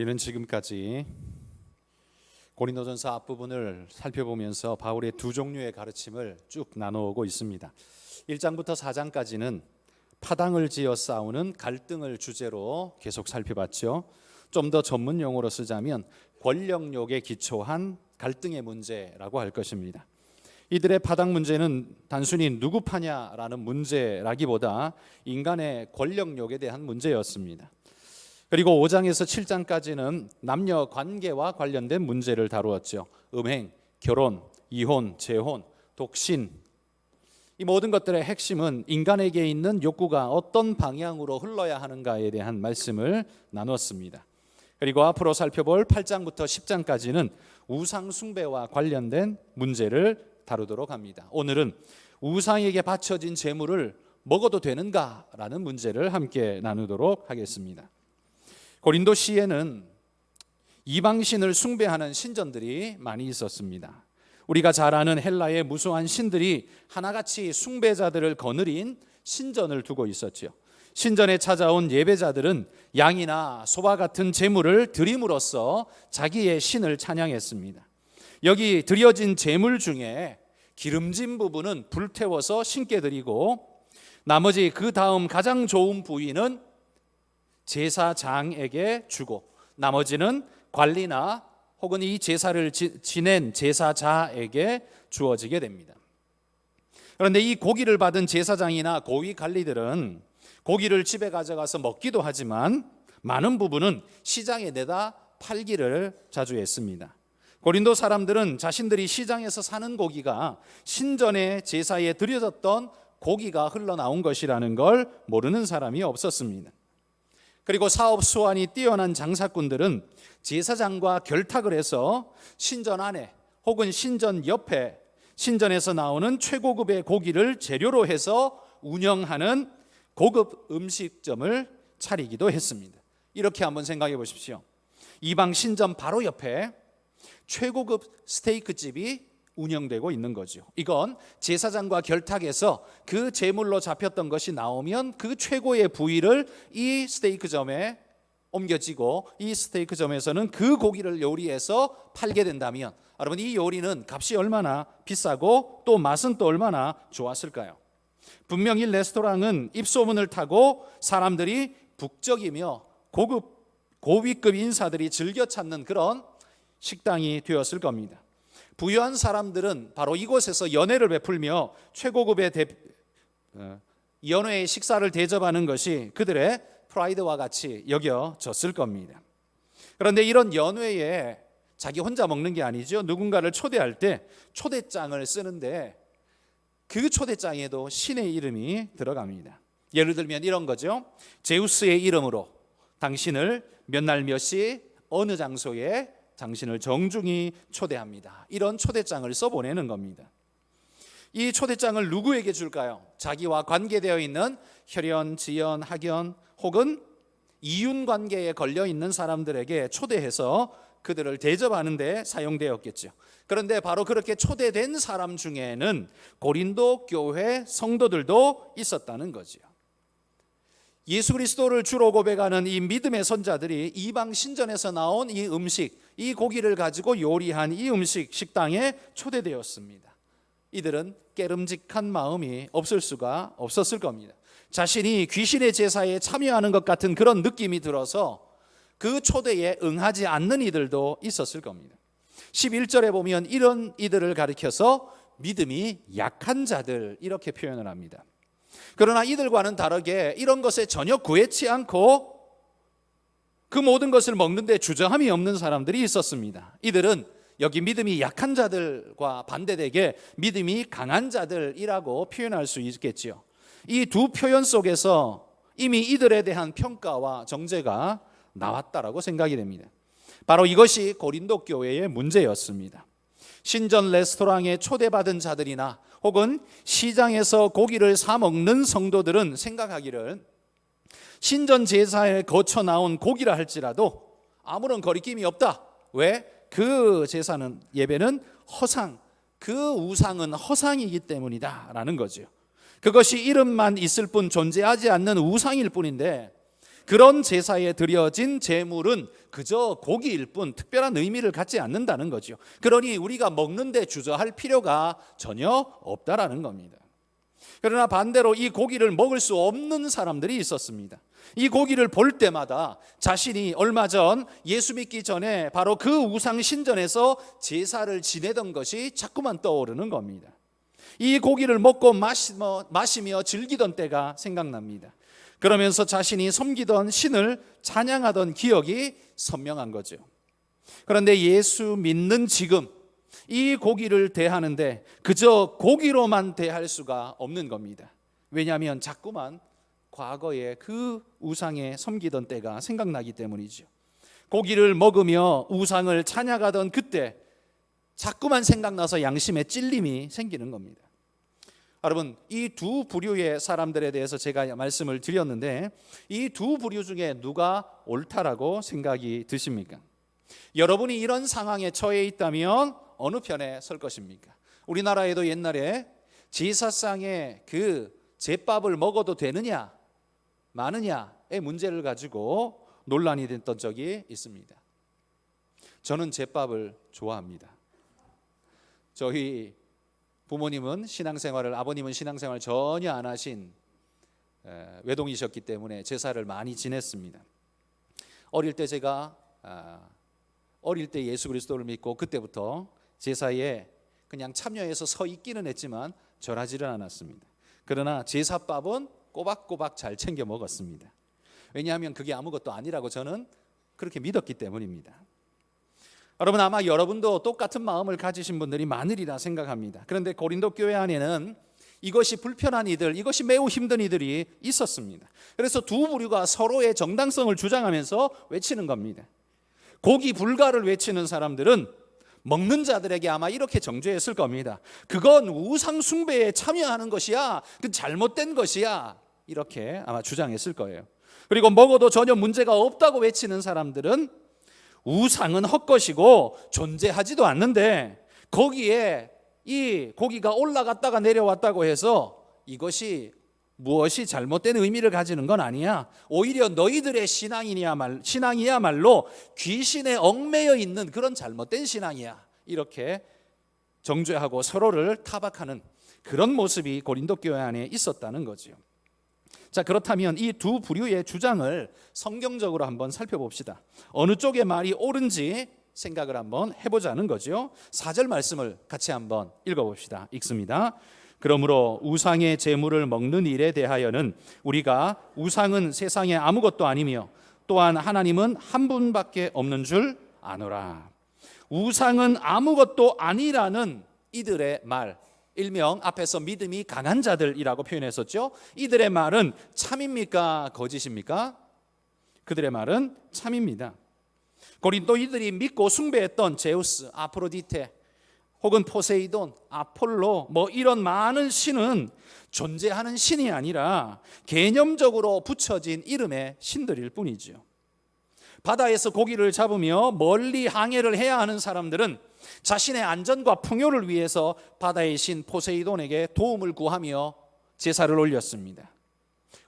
우리는 지금까지 고린도전서 앞부분을 살펴보면서 바울의 두 종류의 가르침을 쭉 나누고 있습니다. 1장부터 4장까지는 파당을 지어 싸우는 갈등을 주제로 계속 살펴봤죠. 좀 더 전문 용어로 쓰자면 권력욕에 기초한 갈등의 문제라고 할 것입니다. 이들의 파당 문제는 단순히 누구 파냐라는 문제라기보다 인간의 권력욕에 대한 문제였습니다. 그리고 5장에서 7장까지는 남녀 관계와 관련된 문제를 다루었죠. 음행, 결혼, 이혼, 재혼, 독신, 이 모든 것들의 핵심은 인간에게 있는 욕구가 어떤 방향으로 흘러야 하는가에 대한 말씀을 나눴습니다. 그리고 앞으로 살펴볼 8장부터 10장까지는 우상 숭배와 관련된 문제를 다루도록 합니다. 오늘은 우상에게 바쳐진 제물을 먹어도 되는가라는 문제를 함께 나누도록 하겠습니다. 고린도시에는 이방신을 숭배하는 신전들이 많이 있었습니다. 우리가 잘 아는 헬라의 무수한 신들이 하나같이 숭배자들을 거느린 신전을 두고 있었죠. 신전에 찾아온 예배자들은 양이나 소와 같은 제물을 드림으로써 자기의 신을 찬양했습니다. 여기 드려진 제물 중에 기름진 부분은 불태워서 신께 드리고, 나머지 그 다음 가장 좋은 부위는 제사장에게 주고, 나머지는 관리나 혹은 이 제사를 지낸 제사자에게 주어지게 됩니다. 그런데 이 고기를 받은 제사장이나 고위 관리들은 고기를 집에 가져가서 먹기도 하지만 많은 부분은 시장에 내다 팔기를 자주 했습니다. 고린도 사람들은 자신들이 시장에서 사는 고기가 신전의 제사에 드려졌던 고기가 흘러나온 것이라는 걸 모르는 사람이 없었습니다. 그리고 사업 수완이 뛰어난 장사꾼들은 제사장과 결탁을 해서 신전 안에 혹은 신전 옆에 신전에서 나오는 최고급의 고기를 재료로 해서 운영하는 고급 음식점을 차리기도 했습니다. 이렇게 한번 생각해 보십시오. 이방 신전 바로 옆에 최고급 스테이크 집이 운영되고 있는 거죠. 이건 제사장과 결탁해서 그 제물로 잡혔던 것이 나오면 그 최고의 부위를 이 스테이크점에 옮겨지고, 이 스테이크점에서는 그 고기를 요리해서 팔게 된다면, 여러분, 이 요리는 값이 얼마나 비싸고 또 맛은 또 얼마나 좋았을까요? 분명히 레스토랑은 입소문을 타고 사람들이 북적이며 고위급 인사들이 즐겨 찾는 그런 식당이 되었을 겁니다. 부유한 사람들은 바로 이곳에서 연회를 베풀며 최고급의 연회의 식사를 대접하는 것이 그들의 프라이드와 같이 여겨졌을 겁니다. 그런데 이런 연회에 자기 혼자 먹는 게 아니죠. 누군가를 초대할 때 초대장을 쓰는데 그 초대장에도 신의 이름이 들어갑니다. 예를 들면 이런 거죠. 제우스의 이름으로 당신을 몇 날 몇 시 어느 장소에 당신을 정중히 초대합니다. 이런 초대장을 써보내는 겁니다. 이 초대장을 누구에게 줄까요? 자기와 관계되어 있는 혈연, 지연, 학연 혹은 이윤 관계에 걸려 있는 사람들에게 초대해서 그들을 대접하는 데 사용되었겠죠. 그런데 바로 그렇게 초대된 사람 중에는 고린도 교회 성도들도 있었다는 거죠. 예수 그리스도를 주로 고백하는 이 믿음의 선자들이 이방 신전에서 나온 이 음식, 이 고기를 가지고 요리한 이 음식 식당에 초대되었습니다. 이들은 깨름직한 마음이 없을 수가 없었을 겁니다. 자신이 귀신의 제사에 참여하는 것 같은 그런 느낌이 들어서 그 초대에 응하지 않는 이들도 있었을 겁니다. 11절에 보면 이런 이들을 가리켜서 믿음이 약한 자들, 이렇게 표현을 합니다. 그러나 이들과는 다르게 이런 것에 전혀 구애치 않고 그 모든 것을 먹는데 주저함이 없는 사람들이 있었습니다. 이들은 여기 믿음이 약한 자들과 반대되게 믿음이 강한 자들이라고 표현할 수 있겠지요. 이 두 표현 속에서 이미 이들에 대한 평가와 정죄가 나왔다라고 생각이 됩니다. 바로 이것이 고린도 교회의 문제였습니다. 신전 레스토랑에 초대받은 자들이나 혹은 시장에서 고기를 사 먹는 성도들은 생각하기를 신전 제사에 거쳐 나온 고기라 할지라도 아무런 거리낌이 없다. 왜? 그 제사는, 예배는 허상, 그 우상은 허상이기 때문이다 라는 거죠. 그것이 이름만 있을 뿐 존재하지 않는 우상일 뿐인데 그런 제사에 드려진 제물은 그저 고기일 뿐 특별한 의미를 갖지 않는다는 거죠. 그러니 우리가 먹는데 주저할 필요가 전혀 없다라는 겁니다. 그러나 반대로 이 고기를 먹을 수 없는 사람들이 있었습니다. 이 고기를 볼 때마다 자신이 얼마 전 예수 믿기 전에 바로 그 우상 신전에서 제사를 지내던 것이 자꾸만 떠오르는 겁니다. 이 고기를 먹고 마시며 즐기던 때가 생각납니다. 그러면서 자신이 섬기던 신을 찬양하던 기억이 선명한 거죠. 그런데 예수 믿는 지금 이 고기를 대하는데 그저 고기로만 대할 수가 없는 겁니다. 왜냐하면 자꾸만 과거에 그 우상에 섬기던 때가 생각나기 때문이죠. 고기를 먹으며 우상을 찬양하던 그때 자꾸만 생각나서 양심에 찔림이 생기는 겁니다. 여러분, 이 두 부류의 사람들에 대해서 제가 말씀을 드렸는데 이 두 부류 중에 누가 옳다라고 생각이 드십니까? 여러분이 이런 상황에 처해 있다면 어느 편에 설 것입니까? 우리나라에도 옛날에 제사상에 그 제밥을 먹어도 되느냐 마느냐의 문제를 가지고 논란이 됐던 적이 있습니다. 저는 제밥을 좋아합니다. 저희 부모님은 신앙생활을, 아버님은 신앙생활을 전혀 안 하신 외동이셨기 때문에 제사를 많이 지냈습니다. 어릴 때 예수 그리스도를 믿고 그때부터 제사에 그냥 참여해서 서 있기는 했지만 절하지는 않았습니다. 그러나 제사밥은 꼬박꼬박 잘 챙겨 먹었습니다. 왜냐하면 그게 아무것도 아니라고 저는 그렇게 믿었기 때문입니다. 여러분, 아마 여러분도 똑같은 마음을 가지신 분들이 많으리라 생각합니다. 그런데 고린도 교회 안에는 이것이 불편한 이들, 이것이 매우 힘든 이들이 있었습니다. 그래서 두 부류가 서로의 정당성을 주장하면서 외치는 겁니다. 고기 불가를 외치는 사람들은 먹는 자들에게 아마 이렇게 정죄했을 겁니다. 그건 우상 숭배에 참여하는 것이야, 그 잘못된 것이야, 이렇게 아마 주장했을 거예요. 그리고 먹어도 전혀 문제가 없다고 외치는 사람들은 우상은 헛것이고 존재하지도 않는데 거기에 이 고기가 올라갔다가 내려왔다고 해서 이것이 무엇이 잘못된 의미를 가지는 건 아니야. 오히려 너희들의 신앙이야말로 귀신에 얽매여 있는 그런 잘못된 신앙이야. 이렇게 정죄하고 서로를 타박하는 그런 모습이 고린도 교회 안에 있었다는 거죠. 자, 그렇다면 이 두 부류의 주장을 성경적으로 한번 살펴봅시다. 어느 쪽의 말이 옳은지 생각을 한번 해보자는 거죠. 4절 말씀을 같이 한번 읽어봅시다. 읽습니다. 그러므로 우상의 제물을 먹는 일에 대하여는 우리가 우상은 세상에 아무것도 아니며 또한 하나님은 한 분밖에 없는 줄 아노라. 우상은 아무것도 아니라는 이들의 말, 일명 앞에서 믿음이 강한 자들이라고 표현했었죠. 이들의 말은 참입니까? 거짓입니까? 그들의 말은 참입니다. 고린도인들이 믿고 숭배했던 제우스, 아프로디테 혹은 포세이돈, 아폴로 이런 많은 신은 존재하는 신이 아니라 개념적으로 붙여진 이름의 신들일 뿐이죠. 바다에서 고기를 잡으며 멀리 항해를 해야 하는 사람들은 자신의 안전과 풍요를 위해서 바다의 신 포세이돈에게 도움을 구하며 제사를 올렸습니다.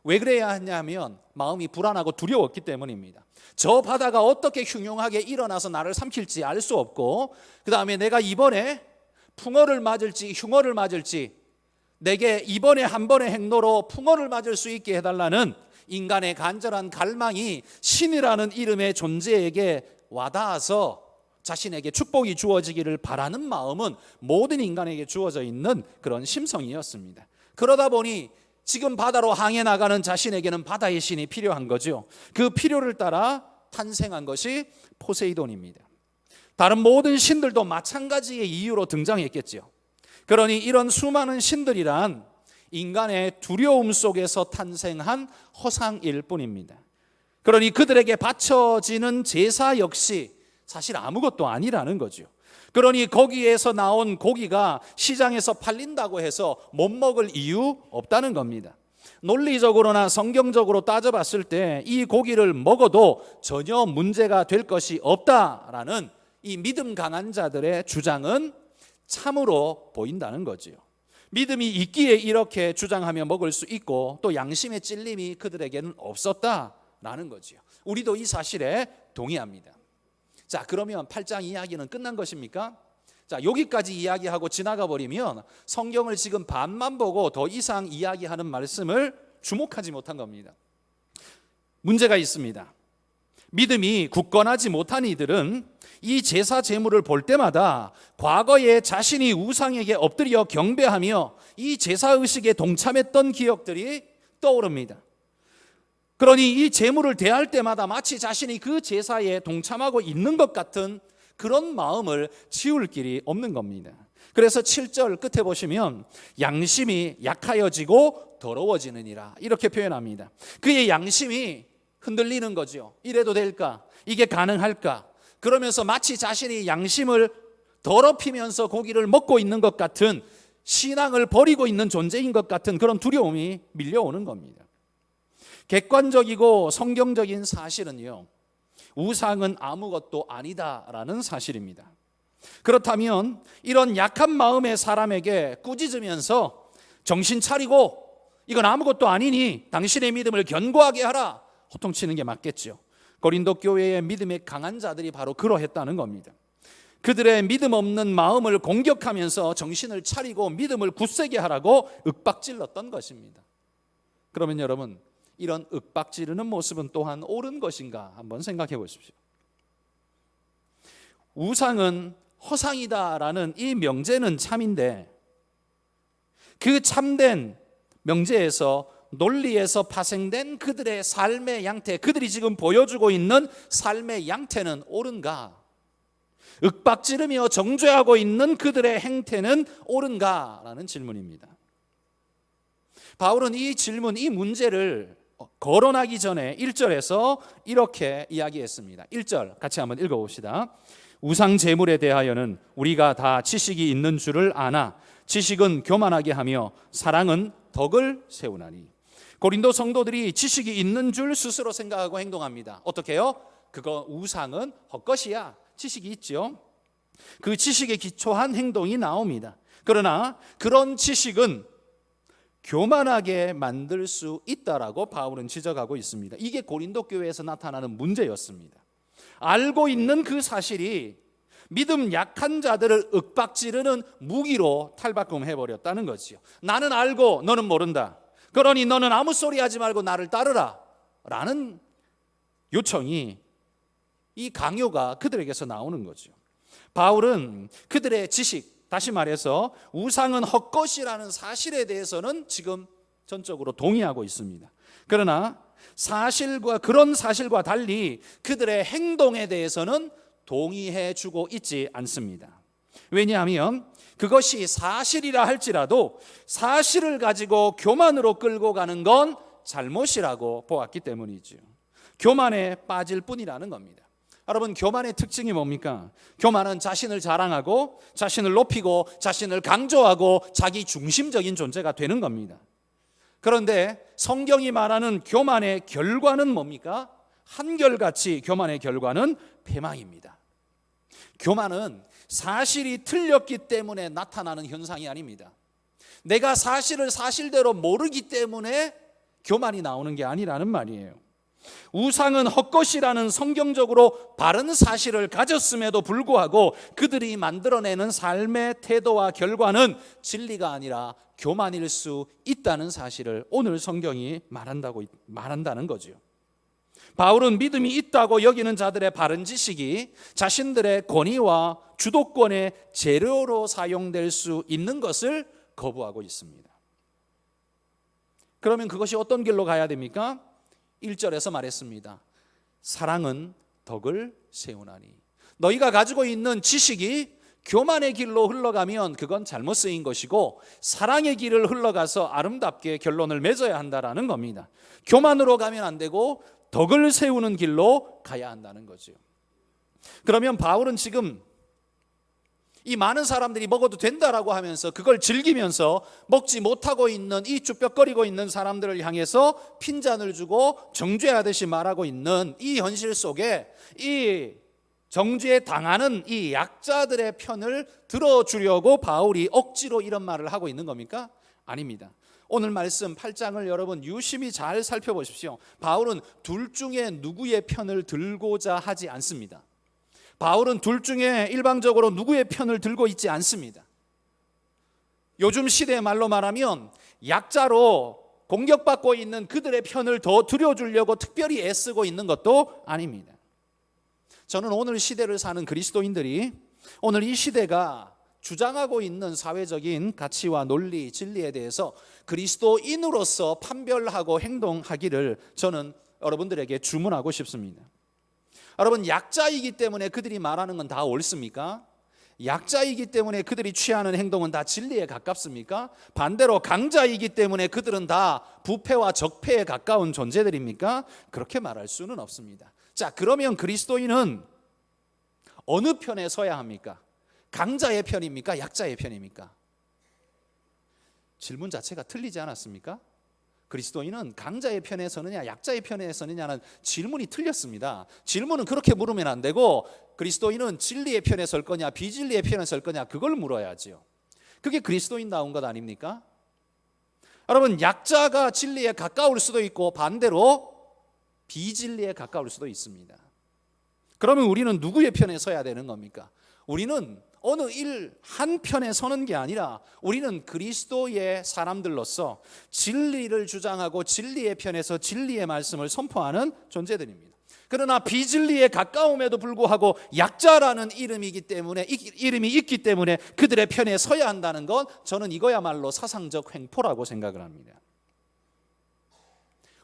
왜 그래야 하냐면 마음이 불안하고 두려웠기 때문입니다. 저 바다가 어떻게 흉흉하게 일어나서 나를 삼킬지 알 수 없고, 그 다음에 내가 이번에 풍어를 맞을지 흉어를 맞을지, 내게 이번에 한 번의 행로로 풍어를 맞을 수 있게 해달라는 인간의 간절한 갈망이 신이라는 이름의 존재에게 와닿아서 자신에게 축복이 주어지기를 바라는 마음은 모든 인간에게 주어져 있는 그런 심성이었습니다. 그러다 보니 지금 바다로 항해 나가는 자신에게는 바다의 신이 필요한 거죠. 그 필요를 따라 탄생한 것이 포세이돈입니다. 다른 모든 신들도 마찬가지의 이유로 등장했겠죠. 그러니 이런 수많은 신들이란 인간의 두려움 속에서 탄생한 허상일 뿐입니다. 그러니 그들에게 바쳐지는 제사 역시 사실 아무것도 아니라는 거죠. 그러니 거기에서 나온 고기가 시장에서 팔린다고 해서 못 먹을 이유 없다는 겁니다. 논리적으로나 성경적으로 따져봤을 때 이 고기를 먹어도 전혀 문제가 될 것이 없다라는 이 믿음 강한 자들의 주장은 참으로 보인다는 거지요. 믿음이 있기에 이렇게 주장하며 먹을 수 있고 또 양심의 찔림이 그들에게는 없었다라는 있다라는 거지요. 우리도 이 사실에 동의합니다. 자, 그러면 8장 이야기는 끝난 것입니까? 자, 여기까지 이야기하고 지나가 버리면 성경을 지금 반만 보고 더 이상 이야기하는 말씀을 주목하지 못한 겁니다. 문제가 있습니다. 믿음이 굳건하지 못한 이들은 이 제사 제물을 볼 때마다 과거에 자신이 우상에게 엎드려 경배하며 이 제사 의식에 동참했던 기억들이 떠오릅니다. 그러니 이 제물을 대할 때마다 마치 자신이 그 제사에 동참하고 있는 것 같은 그런 마음을 치울 길이 없는 겁니다. 그래서 7절 끝에 보시면 양심이 약하여지고 더러워지느니라 이렇게 표현합니다. 그의 양심이 흔들리는 거죠. 이래도 될까? 이게 가능할까? 그러면서 마치 자신이 양심을 더럽히면서 고기를 먹고 있는 것 같은, 신앙을 버리고 있는 존재인 것 같은 그런 두려움이 밀려오는 겁니다. 객관적이고 성경적인 사실은요, 우상은 아무것도 아니다라는 사실입니다. 그렇다면 이런 약한 마음의 사람에게 꾸짖으면서 정신 차리고 이건 아무것도 아니니 당신의 믿음을 견고하게 하라, 호통치는 게 맞겠죠. 고린도 교회의 믿음의 강한 자들이 바로 그러했다는 겁니다. 그들의 믿음 없는 마음을 공격하면서 정신을 차리고 믿음을 굳세게 하라고 윽박질렀던 것입니다. 그러면 여러분, 이런 윽박지르는 모습은 또한 옳은 것인가 한번 생각해 보십시오. 우상은 허상이다라는 이 명제는 참인데 그 참된 명제에서, 논리에서 파생된 그들의 삶의 양태, 그들이 지금 보여주고 있는 삶의 양태는 옳은가? 윽박지르며 정죄하고 있는 그들의 행태는 옳은가라는 질문입니다. 바울은 이 질문, 이 문제를 거론하기 전에 1절에서 이렇게 이야기했습니다. 1절 같이 한번 읽어봅시다. 우상 제물에 대하여는 우리가 다 지식이 있는 줄을 아나 지식은 교만하게 하며 사랑은 덕을 세우나니. 고린도 성도들이 지식이 있는 줄 스스로 생각하고 행동합니다. 어떻게 해요? 그거 우상은 헛것이야. 지식이 있죠. 그 지식에 기초한 행동이 나옵니다. 그러나 그런 지식은 교만하게 만들 수 있다라고 바울은 지적하고 있습니다. 이게 고린도 교회에서 나타나는 문제였습니다. 알고 있는 그 사실이 믿음 약한 자들을 윽박지르는 무기로 탈바꿈해버렸다는 거지요. 나는 알고 너는 모른다. 그러니 너는 아무 소리 하지 말고 나를 따르라 라는 요청이, 이 강요가 그들에게서 나오는 거죠. 바울은 그들의 지식, 다시 말해서 우상은 헛것이라는 사실에 대해서는 지금 전적으로 동의하고 있습니다. 그러나 그런 사실과 달리 그들의 행동에 대해서는 동의해 주고 있지 않습니다. 왜냐하면 그것이 사실이라 할지라도 사실을 가지고 교만으로 끌고 가는 건 잘못이라고 보았기 때문이죠. 교만에 빠질 뿐이라는 겁니다. 여러분, 교만의 특징이 뭡니까? 교만은 자신을 자랑하고 자신을 높이고 자신을 강조하고 자기 중심적인 존재가 되는 겁니다. 그런데 성경이 말하는 교만의 결과는 뭡니까? 한결같이 교만의 결과는 패망입니다. 교만은 사실이 틀렸기 때문에 나타나는 현상이 아닙니다. 내가 사실을 사실대로 모르기 때문에 교만이 나오는 게 아니라는 말이에요. 우상은 헛것이라는 성경적으로 바른 사실을 가졌음에도 불구하고 그들이 만들어내는 삶의 태도와 결과는 진리가 아니라 교만일 수 있다는 사실을 오늘 성경이 말한다는 거죠. 바울은 믿음이 있다고 여기는 자들의 바른 지식이 자신들의 권위와 주도권의 재료로 사용될 수 있는 것을 거부하고 있습니다. 그러면 그것이 어떤 길로 가야 됩니까? 1절에서 말했습니다. 사랑은 덕을 세우나니. 너희가 가지고 있는 지식이 교만의 길로 흘러가면 그건 잘못 쓰인 것이고 사랑의 길을 흘러가서 아름답게 결론을 맺어야 한다라는 겁니다. 교만으로 가면 안 되고 덕을 세우는 길로 가야 한다는 거죠. 그러면 바울은 지금 이 많은 사람들이 먹어도 된다라고 하면서 그걸 즐기면서 먹지 못하고 있는 이 쭈뼛거리고 있는 사람들을 향해서 핀잔을 주고 정죄하듯이 말하고 있는 이 현실 속에 이 정죄에 당하는 이 약자들의 편을 들어주려고 바울이 억지로 이런 말을 하고 있는 겁니까? 아닙니다. 오늘 말씀 8장을 여러분 유심히 잘 살펴보십시오. 바울은 둘 중에 누구의 편을 들고자 하지 않습니다. 바울은 둘 중에 일방적으로 누구의 편을 들고 있지 않습니다. 요즘 시대의 말로 말하면 약자로 공격받고 있는 그들의 편을 더 들여주려고 특별히 애쓰고 있는 것도 아닙니다. 저는 오늘 시대를 사는 그리스도인들이 오늘 이 시대가 주장하고 있는 사회적인 가치와 논리, 진리에 대해서 그리스도인으로서 판별하고 행동하기를 저는 여러분들에게 주문하고 싶습니다. 여러분, 약자이기 때문에 그들이 말하는 건 다 옳습니까? 약자이기 때문에 그들이 취하는 행동은 다 진리에 가깝습니까? 반대로 강자이기 때문에 그들은 다 부패와 적폐에 가까운 존재들입니까? 그렇게 말할 수는 없습니다. 자, 그러면 그리스도인은 어느 편에 서야 합니까? 강자의 편입니까? 약자의 편입니까? 질문 자체가 틀리지 않았습니까? 그리스도인은 강자의 편에 서느냐 약자의 편에 서느냐는 질문이 틀렸습니다. 질문은 그렇게 물으면 안 되고 그리스도인은 진리의 편에 설 거냐 비진리의 편에 설 거냐 그걸 물어야지요. 그게 그리스도인다운 것 아닙니까? 여러분, 약자가 진리에 가까울 수도 있고 반대로 비진리에 가까울 수도 있습니다. 그러면 우리는 누구의 편에 서야 되는 겁니까? 우리는 어느 한 편에 서는 게 아니라 우리는 그리스도의 사람들로서 진리를 주장하고 진리의 편에서 진리의 말씀을 선포하는 존재들입니다. 그러나 비진리에 가까움에도 불구하고 약자라는 이름이 있기 때문에 그들의 편에 서야 한다는 건 저는 이거야말로 사상적 횡포라고 생각을 합니다.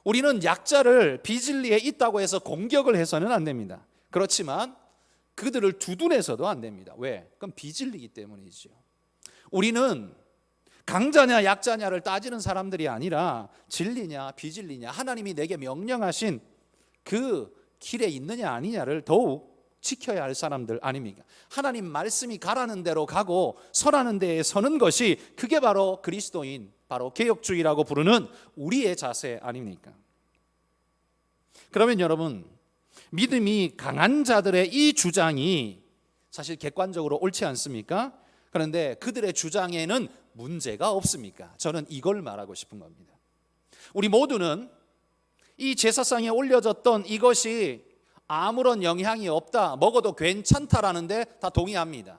우리는 약자를 비진리에 있다고 해서 공격을 해서는 안 됩니다. 그렇지만 그들을 두둔해서도 안 됩니다. 왜? 그건 비진리이기 때문이죠. 우리는 강자냐 약자냐를 따지는 사람들이 아니라 진리냐 비진리냐, 하나님이 내게 명령하신 그 길에 있느냐 아니냐를 더욱 지켜야 할 사람들 아닙니까? 하나님 말씀이 가라는 대로 가고 서라는 데에 서는 것이 그게 바로 그리스도인, 바로 개혁주의라고 부르는 우리의 자세 아닙니까? 그러면 여러분, 믿음이 강한 자들의 이 주장이 사실 객관적으로 옳지 않습니까? 그런데 그들의 주장에는 문제가 없습니까? 저는 이걸 말하고 싶은 겁니다. 우리 모두는 이 제사상에 올려졌던 이것이 아무런 영향이 없다, 먹어도 괜찮다라는데 다 동의합니다.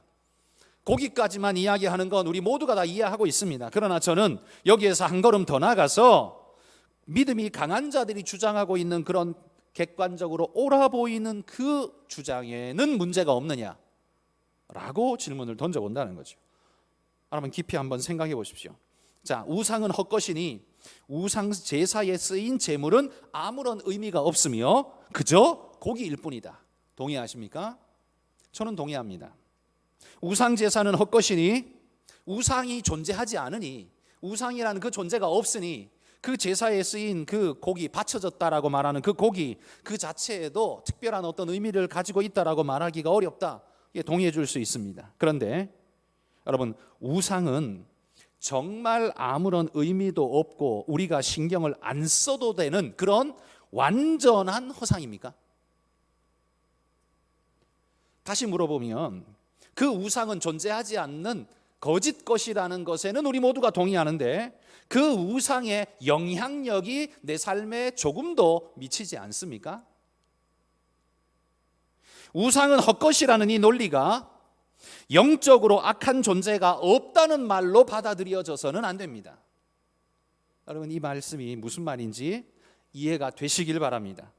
거기까지만 이야기하는 건 우리 모두가 다 이해하고 있습니다. 그러나 저는 여기에서 한 걸음 더 나가서 믿음이 강한 자들이 주장하고 있는 그런 객관적으로 옳아 보이는 그 주장에는 문제가 없느냐라고 질문을 던져본다는 거죠. 여러분, 깊이 한번 생각해 보십시오. 자, 우상은 헛것이니 우상 제사에 쓰인 제물은 아무런 의미가 없으며 그저 고기일 뿐이다. 동의하십니까? 저는 동의합니다. 우상 제사는 헛것이니 우상이 존재하지 않으니, 우상이라는 그 존재가 없으니 그 제사에 쓰인 그 고기, 바쳐졌다라고 말하는 그 고기 그 자체에도 특별한 어떤 의미를 가지고 있다라고 말하기가 어렵다. 동의해 줄 수 있습니다. 그런데 여러분, 우상은 정말 아무런 의미도 없고 우리가 신경을 안 써도 되는 그런 완전한 허상입니까? 다시 물어보면 그 우상은 존재하지 않는 거짓 것이라는 것에는 우리 모두가 동의하는데 그 우상의 영향력이 내 삶에 조금도 미치지 않습니까? 우상은 헛것이라는 이 논리가 영적으로 악한 존재가 없다는 말로 받아들여져서는 안 됩니다. 여러분, 이 말씀이 무슨 말인지 이해가 되시길 바랍니다.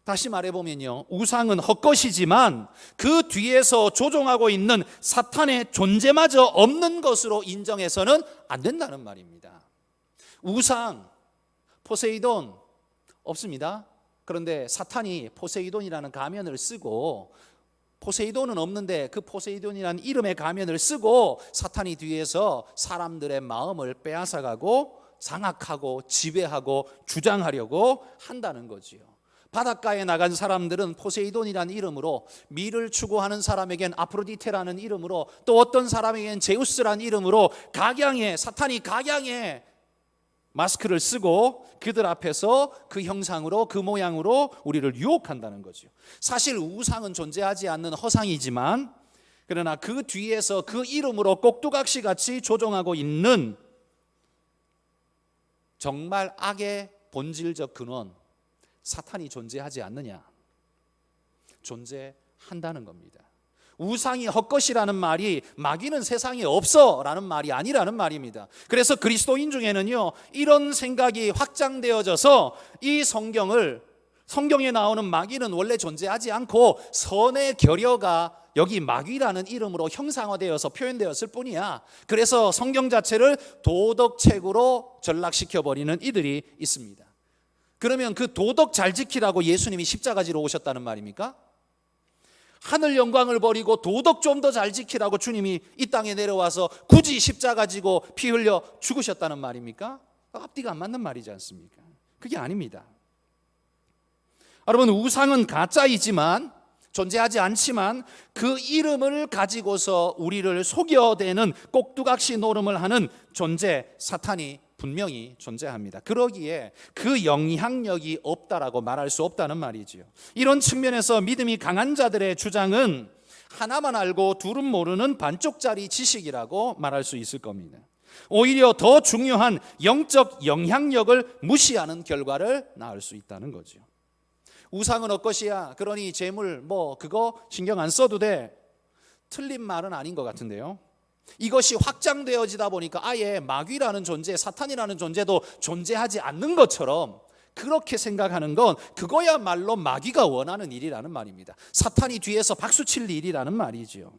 다시 말해보면요, 우상은 헛것이지만 그 뒤에서 조종하고 있는 사탄의 존재마저 없는 것으로 인정해서는 안 된다는 말입니다. 우상, 포세이돈 없습니다. 그런데 사탄이 포세이돈이라는 가면을 쓰고, 포세이돈은 없는데 그 포세이돈이라는 이름의 가면을 쓰고 사탄이 뒤에서 사람들의 마음을 빼앗아가고 장악하고 지배하고 주장하려고 한다는 거지요. 바닷가에 나간 사람들은 포세이돈이라는 이름으로, 미를 추구하는 사람에겐 아프로디테라는 이름으로, 또 어떤 사람에겐 제우스라는 이름으로 사탄이 각양의 마스크를 쓰고 그들 앞에서 그 형상으로, 그 모양으로 우리를 유혹한다는 거죠. 사실 우상은 존재하지 않는 허상이지만, 그러나 그 뒤에서 그 이름으로 꼭두각시 같이 조종하고 있는 정말 악의 본질적 근원 사탄이 존재하지 않느냐? 존재한다는 겁니다. 우상이 헛것이라는 말이 마귀는 세상에 없어라는 말이 아니라는 말입니다. 그래서 그리스도인 중에는요, 이런 생각이 확장되어져서 이 성경에 나오는 마귀는 원래 존재하지 않고 선의 결여가 여기 마귀라는 이름으로 형상화되어서 표현되었을 뿐이야. 그래서 성경 자체를 도덕책으로 전락시켜버리는 이들이 있습니다. 그러면 그 도덕 잘 지키라고 예수님이 십자가지로 오셨다는 말입니까? 하늘 영광을 버리고 도덕 좀 더 잘 지키라고 주님이 이 땅에 내려와서 굳이 십자가 지고 피 흘려 죽으셨다는 말입니까? 앞뒤가 안 맞는 말이지 않습니까? 그게 아닙니다. 여러분, 우상은 가짜이지만, 존재하지 않지만 그 이름을 가지고서 우리를 속여대는 꼭두각시 노름을 하는 존재, 사탄이 분명히 존재합니다. 그러기에 그 영향력이 없다라고 말할 수 없다는 말이지요. 이런 측면에서 믿음이 강한 자들의 주장은 하나만 알고 둘은 모르는 반쪽짜리 지식이라고 말할 수 있을 겁니다. 오히려 더 중요한 영적 영향력을 무시하는 결과를 낳을 수 있다는 거죠. 우상은 헛것이야, 그러니 재물 그거 신경 안 써도 돼. 틀린 말은 아닌 것 같은데요. 이것이 확장되어지다 보니까 아예 마귀라는 존재, 사탄이라는 존재도 존재하지 않는 것처럼 그렇게 생각하는 건 그거야말로 마귀가 원하는 일이라는 말입니다. 사탄이 뒤에서 박수칠 일이라는 말이지요.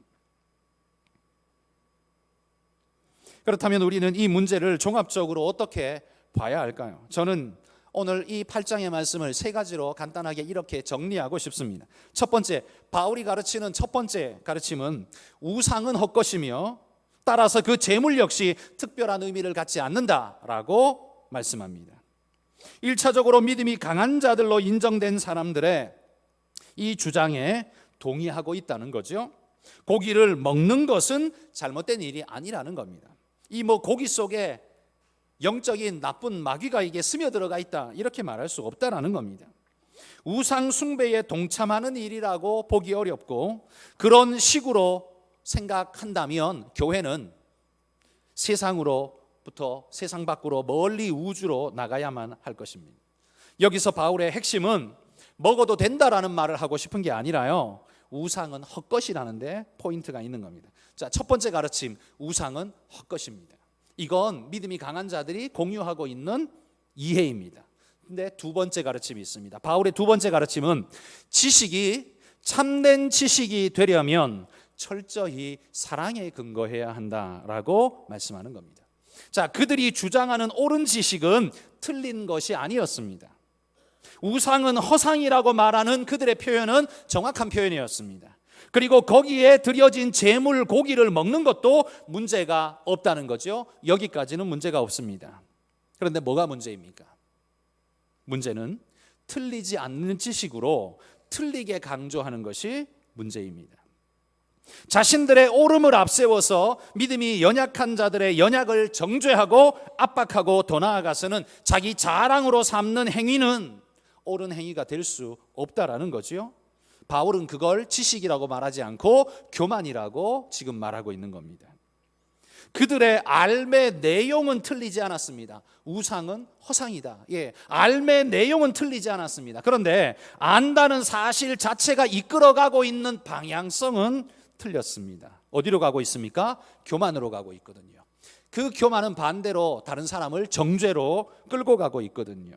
그렇다면 우리는 이 문제를 종합적으로 어떻게 봐야 할까요? 저는 오늘 이 8장의 말씀을 세 가지로 간단하게 이렇게 정리하고 싶습니다. 첫 번째, 바울이 가르치는 첫 번째 가르침은 우상은 헛것이며 따라서 그 재물 역시 특별한 의미를 갖지 않는다라고 말씀합니다. 1차적으로 믿음이 강한 자들로 인정된 사람들의 이 주장에 동의하고 있다는 거죠. 고기를 먹는 것은 잘못된 일이 아니라는 겁니다. 이 고기 속에 영적인 나쁜 마귀가 이게 스며들어가 있다, 이렇게 말할 수 없다라는 겁니다. 우상 숭배에 동참하는 일이라고 보기 어렵고, 그런 식으로 생각한다면 교회는 세상으로부터 세상 밖으로 멀리 우주로 나가야만 할 것입니다. 여기서 바울의 핵심은 먹어도 된다라는 말을 하고 싶은 게 아니라요, 우상은 헛것이라는 데 포인트가 있는 겁니다. 자, 첫 번째 가르침, 우상은 헛것입니다. 이건 믿음이 강한 자들이 공유하고 있는 이해입니다. 근데 두 번째 가르침이 있습니다. 바울의 두 번째 가르침은 지식이 참된 지식이 되려면 철저히 사랑에 근거해야 한다라고 말씀하는 겁니다. 자, 그들이 주장하는 옳은 지식은 틀린 것이 아니었습니다. 우상은 허상이라고 말하는 그들의 표현은 정확한 표현이었습니다. 그리고 거기에 들여진 재물 고기를 먹는 것도 문제가 없다는 거죠. 여기까지는 문제가 없습니다. 그런데 뭐가 문제입니까? 문제는 틀리지 않는 지식으로 틀리게 강조하는 것이 문제입니다. 자신들의 옳음을 앞세워서 믿음이 연약한 자들의 연약을 정죄하고 압박하고 더 나아가서는 자기 자랑으로 삼는 행위는 옳은 행위가 될 수 없다라는 거죠. 바울은 그걸 지식이라고 말하지 않고 교만이라고 지금 말하고 있는 겁니다. 그들의 알매 내용은 틀리지 않았습니다. 우상은 허상이다. 알매 내용은 틀리지 않았습니다. 그런데 안다는 사실 자체가 이끌어가고 있는 방향성은 틀렸습니다. 어디로 가고 있습니까? 교만으로 가고 있거든요. 그 교만은 반대로 다른 사람을 정죄로 끌고 가고 있거든요.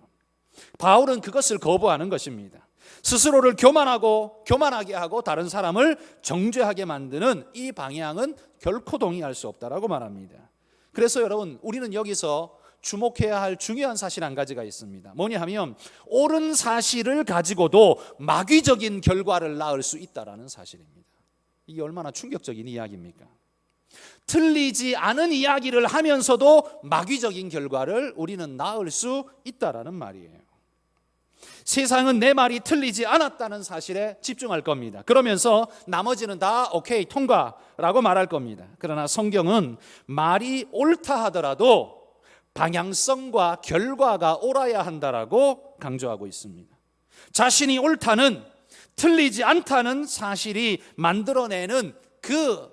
바울은 그것을 거부하는 것입니다. 스스로를 교만하게 하고 다른 사람을 정죄하게 만드는 이 방향은 결코 동의할 수 없다라고 말합니다. 그래서 여러분, 우리는 여기서 주목해야 할 중요한 사실 한 가지가 있습니다. 뭐냐 하면 옳은 사실을 가지고도 마귀적인 결과를 낳을 수 있다라는 사실입니다. 이게 얼마나 충격적인 이야기입니까? 틀리지 않은 이야기를 하면서도 마귀적인 결과를 우리는 낳을 수 있다라는 말이에요. 세상은 내 말이 틀리지 않았다는 사실에 집중할 겁니다. 그러면서 나머지는 다 오케이, 통과라고 말할 겁니다. 그러나 성경은 말이 옳다 하더라도 방향성과 결과가 옳아야 한다라고 강조하고 있습니다. 자신이 옳다는, 틀리지 않다는 사실이 만들어내는 그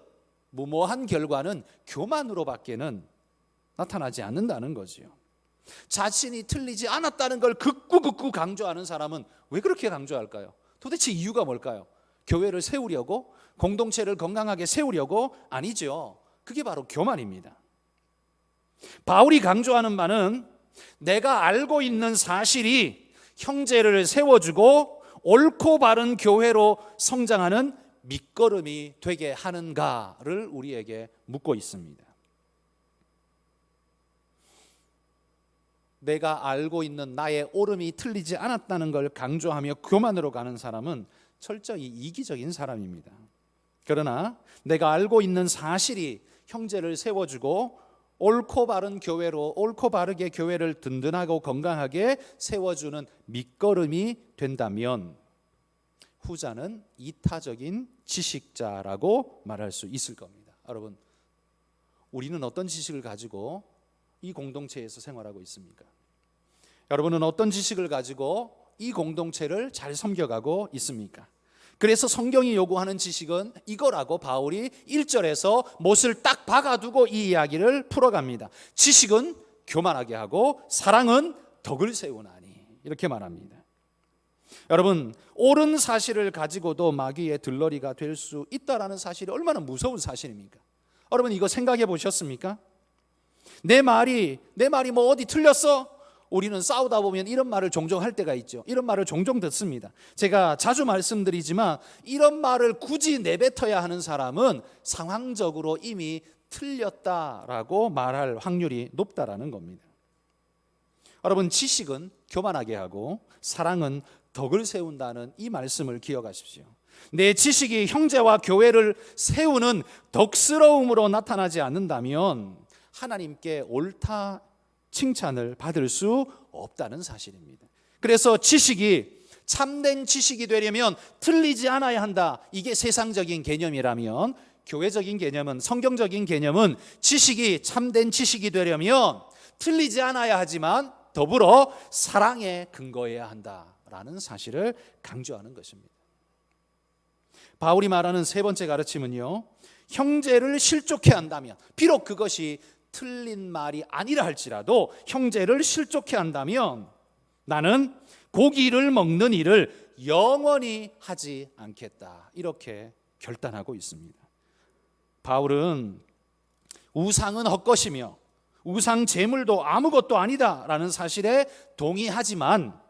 무모한 결과는 교만으로밖에는 나타나지 않는다는 거지요. 자신이 틀리지 않았다는 걸 극구 강조하는 사람은 왜 그렇게 강조할까요? 도대체 이유가 뭘까요? 교회를 세우려고? 공동체를 건강하게 세우려고? 아니죠. 그게 바로 교만입니다. 바울이 강조하는 바는 내가 알고 있는 사실이 형제를 세워주고 옳고 바른 교회로 성장하는 밑거름이 되게 하는가를 우리에게 묻고 있습니다. 내가 알고 있는 나의 옳음이 틀리지 않았다는 걸 강조하며 교만으로 가는 사람은 철저히 이기적인 사람입니다. 그러나 내가 알고 있는 사실이 형제를 세워주고 옳고 바른 교회로, 옳고 바르게 교회를 든든하고 건강하게 세워주는 밑거름이 된다면 후자는 이타적인 지식자라고 말할 수 있을 겁니다. 여러분, 우리는 어떤 지식을 가지고 이 공동체에서 생활하고 있습니까? 여러분은 어떤 지식을 가지고 이 공동체를 잘 섬겨가고 있습니까? 그래서 성경이 요구하는 지식은 이거라고 바울이 1절에서 못을 딱 박아두고 이 이야기를 풀어갑니다. 지식은 교만하게 하고 사랑은 덕을 세우나니, 이렇게 말합니다. 여러분, 옳은 사실을 가지고도 마귀의 들러리가 될 수 있다라는 사실이 얼마나 무서운 사실입니까? 여러분, 이거 생각해 보셨습니까? 내 말이 뭐 어디 틀렸어? 우리는 싸우다 보면 이런 말을 종종 할 때가 있죠. 이런 말을 종종 듣습니다. 제가 자주 말씀드리지만 이런 말을 굳이 내뱉어야 하는 사람은 상황적으로 이미 틀렸다라고 말할 확률이 높다라는 겁니다. 여러분, 지식은 교만하게 하고 사랑은 덕을 세운다는 이 말씀을 기억하십시오. 내 지식이 형제와 교회를 세우는 덕스러움으로 나타나지 않는다면 하나님께 옳다 칭찬을 받을 수 없다는 사실입니다. 그래서 지식이 참된 지식이 되려면 틀리지 않아야 한다. 이게 세상적인 개념이라면 교회적인 개념은, 성경적인 개념은 지식이 참된 지식이 되려면 틀리지 않아야 하지만 더불어 사랑에 근거해야 한다라는 사실을 강조하는 것입니다. 바울이 말하는 세 번째 가르침은요, 형제를 실족해 한다면, 비록 그것이 틀린 말이 아니라 할지라도 형제를 실족해 한다면 나는 고기를 먹는 일을 영원히 하지 않겠다, 이렇게 결단하고 있습니다. 바울은 우상은 헛것이며 우상 제물도 아무것도 아니다라는 사실에 동의하지만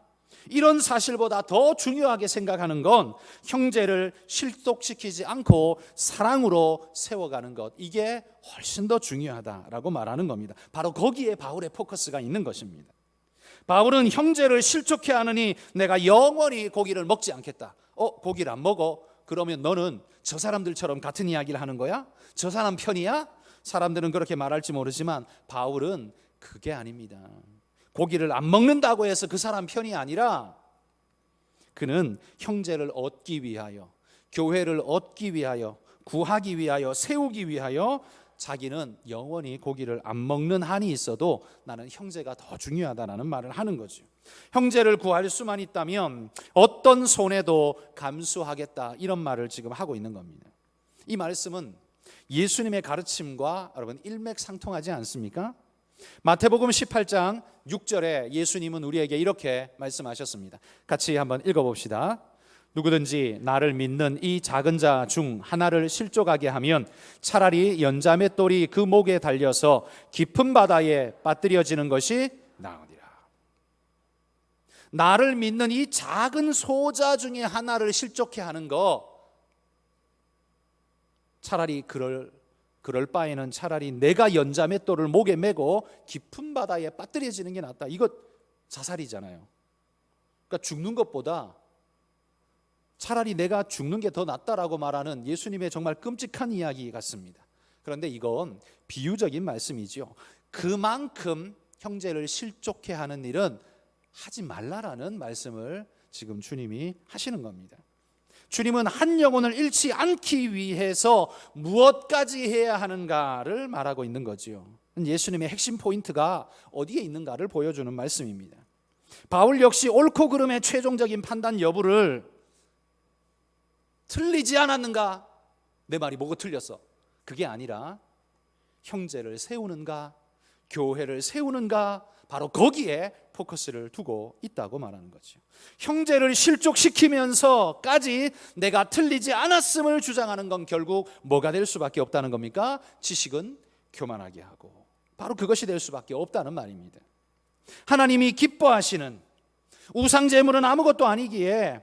이런 사실보다 더 중요하게 생각하는 건 형제를 실족시키지 않고 사랑으로 세워가는 것, 이게 훨씬 더 중요하다라고 말하는 겁니다. 바로 거기에 바울의 포커스가 있는 것입니다. 바울은 형제를 실족해 하느니 내가 영원히 고기를 먹지 않겠다. 고기를 안 먹어? 그러면 너는 저 사람들처럼 같은 이야기를 하는 거야? 저 사람 편이야? 사람들은 그렇게 말할지 모르지만 바울은 그게 아닙니다. 고기를 안 먹는다고 해서 그 사람 편이 아니라 그는 형제를 얻기 위하여, 교회를 얻기 위하여, 구하기 위하여, 세우기 위하여 자기는 영원히 고기를 안 먹는 한이 있어도 나는 형제가 더 중요하다는 말을 하는 거죠. 형제를 구할 수만 있다면 어떤 손해도 감수하겠다, 이런 말을 지금 하고 있는 겁니다. 이 말씀은 예수님의 가르침과 여러분 일맥상통하지 않습니까? 마태복음 18장 6절에 예수님은 우리에게 이렇게 말씀하셨습니다. 같이 한번 읽어봅시다. 누구든지 나를 믿는 이 작은 자 중 하나를 실족하게 하면 차라리 연자맷돌이 그 목에 달려서 깊은 바다에 빠뜨려지는 것이 나으리라. 나를 믿는 이 작은 소자 중에 하나를 실족해 하는 거, 차라리 그럴 바에는 차라리 내가 연자맷돌을 목에 메고 깊은 바다에 빠뜨려지는 게 낫다. 이거 자살이잖아요. 그러니까 죽는 것보다 차라리 내가 죽는 게 더 낫다라고 말하는 예수님의 정말 끔찍한 이야기 같습니다. 그런데 이건 비유적인 말씀이죠. 그만큼 형제를 실족해 하는 일은 하지 말라라는 말씀을 지금 주님이 하시는 겁니다. 주님은 한 영혼을 잃지 않기 위해서 무엇까지 해야 하는가를 말하고 있는 거지요. 예수님의 핵심 포인트가 어디에 있는가를 보여주는 말씀입니다. 바울 역시 옳고 그름의 최종적인 판단 여부를 틀리지 않았는가? 내 말이 뭐가 틀렸어? 그게 아니라 형제를 세우는가? 교회를 세우는가? 바로 거기에 포커스를 두고 있다고 말하는 거죠. 형제를 실족시키면서까지 내가 틀리지 않았음을 주장하는 건 결국 뭐가 될 수밖에 없다는 겁니까? 지식은 교만하게 하고, 바로 그것이 될 수밖에 없다는 말입니다. 하나님이 기뻐하시는 우상 제물은 아무것도 아니기에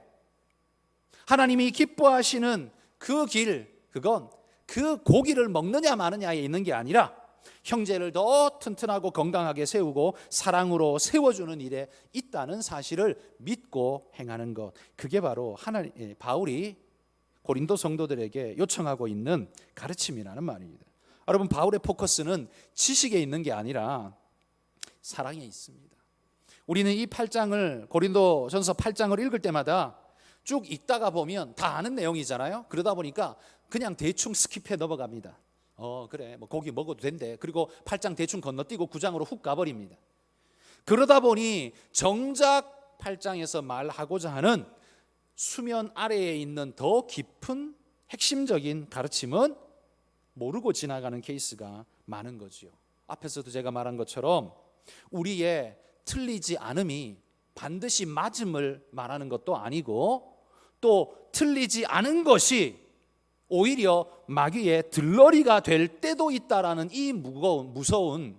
하나님이 기뻐하시는 그 길, 그건 그 고기를 먹느냐 마느냐에 있는 게 아니라 형제를 더 튼튼하고 건강하게 세우고 사랑으로 세워주는 일에 있다는 사실을 믿고 행하는 것, 그게 바로 바울이 고린도 성도들에게 요청하고 있는 가르침이라는 말입니다. 여러분, 바울의 포커스는 지식에 있는 게 아니라 사랑에 있습니다. 우리는 이 8장을, 고린도전서 8장을 읽을 때마다 쭉 읽다가 보면 다 아는 내용이잖아요. 그러다 보니까 그냥 대충 스킵해 넘어갑니다. 그래, 뭐 고기 먹어도 된대. 그리고 8장 대충 건너뛰고 9장으로 훅 가버립니다. 그러다 보니 정작 8장에서 말하고자 하는 수면 아래에 있는 더 깊은 핵심적인 가르침은 모르고 지나가는 케이스가 많은 거지요. 앞에서도 제가 말한 것처럼 우리의 틀리지 않음이 반드시 맞음을 말하는 것도 아니고, 또 틀리지 않은 것이 오히려 마귀의 들러리가 될 때도 있다라는 이 무서운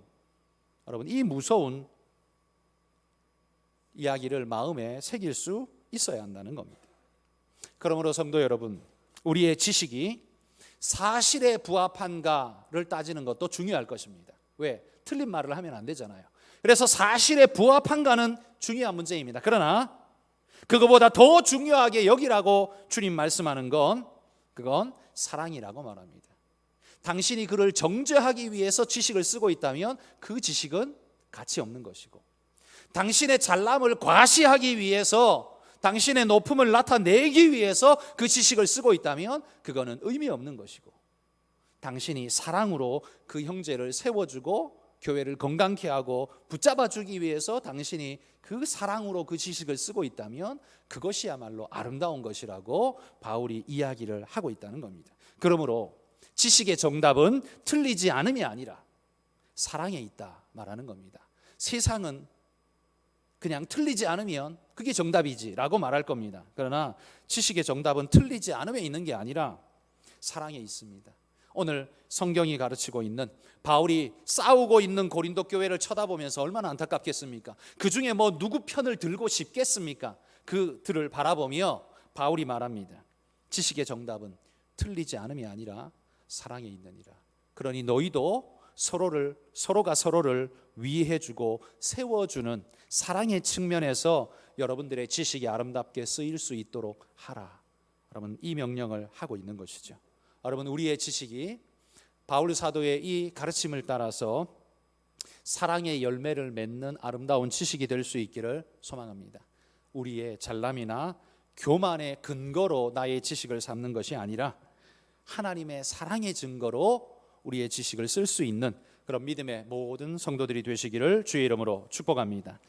이야기를 마음에 새길 수 있어야 한다는 겁니다. 그러므로 성도 여러분, 우리의 지식이 사실에 부합한가를 따지는 것도 중요할 것입니다. 왜? 틀린 말을 하면 안 되잖아요. 그래서 사실에 부합한가는 중요한 문제입니다. 그러나 그거보다 더 중요하게 여기라고 주님 말씀하는 건, 그건 사랑이라고 말합니다. 당신이 그를 정죄하기 위해서 지식을 쓰고 있다면 그 지식은 가치 없는 것이고, 당신의 잘남을 과시하기 위해서, 당신의 높음을 나타내기 위해서 그 지식을 쓰고 있다면 그거는 의미 없는 것이고, 당신이 사랑으로 그 형제를 세워주고 교회를 건강케 하고 붙잡아주기 위해서 당신이 그 사랑으로 그 지식을 쓰고 있다면 그것이야말로 아름다운 것이라고 바울이 이야기를 하고 있다는 겁니다. 그러므로 지식의 정답은 틀리지 않음이 아니라 사랑에 있다 말하는 겁니다. 세상은 그냥 틀리지 않으면 그게 정답이지라고 말할 겁니다. 그러나 지식의 정답은 틀리지 않음에 있는 게 아니라 사랑에 있습니다. 오늘 성경이 가르치고 있는, 바울이 싸우고 있는 고린도 교회를 쳐다보면서 얼마나 안타깝겠습니까? 그 중에 뭐 누구 편을 들고 싶겠습니까? 그들을 바라보며 바울이 말합니다. 지식의 정답은 틀리지 않음이 아니라 사랑에 있느니라. 그러니 너희도 서로가 서로를 위해주고 세워주는 사랑의 측면에서 여러분들의 지식이 아름답게 쓰일 수 있도록 하라. 여러분, 이 명령을 하고 있는 것이죠. 여러분, 우리의 지식이 바울 사도의 이 가르침을 따라서 사랑의 열매를 맺는 아름다운 지식이 될 수 있기를 소망합니다. 우리의 잘남이나 교만의 근거로 나의 지식을 삼는 것이 아니라 하나님의 사랑의 증거로 우리의 지식을 쓸 수 있는 그런 믿음의 모든 성도들이 되시기를 주의 이름으로 축복합니다.